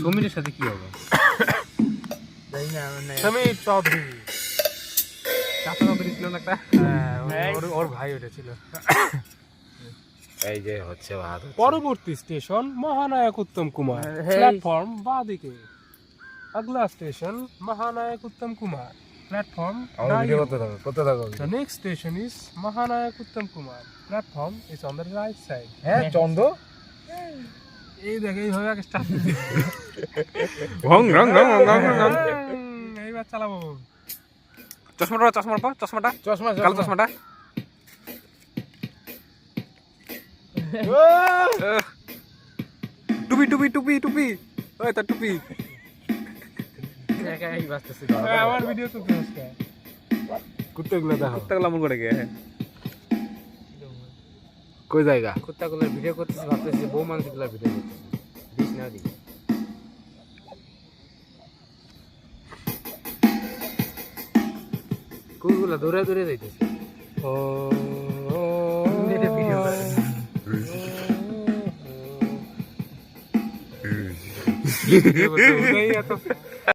সমীরের সাথে কি হবে? সমীর চৌধুরী চাচা চৌধুরী ছিল না একটা? ওর ভাই ওটা ছিল। এই যে হচ্ছে ভাত। পরবর্তী স্টেশন মহানায়ক উত্তম কুমার, প্ল্যাটফর্ম বাঁদিকে। আগলা station Mahanayak Uttam Kumar, platform The next station is Mahanayak Uttam Kumar. Platform is on the right side. হ্যাঁ চন্দ এই দেখ এইভাবে আগে স্টার্ট রং রং রং রং রং। এইবার চালাবো। চশমাটা চশমাটা পা, চশমাটা চশমা কালো চশমাটা। টুপি টুপি টুপি টুপি, ওই তার টুপি। আমার ভিডিও তো নমস্কার কুত্তাগুলো দেখো, কুত্তাগুলো আমন করে গে। কই জায়গা কুত্তাগুলোর ভিডিও করতেছি, ভাবতেছি বউ মানুষগুলোর ভিডিও করতেছি। দিস না দি কুকুরগুলো দৌড়ে দৌড়ে যাইতেছে। ও এটা ভিডিও করে। এই এত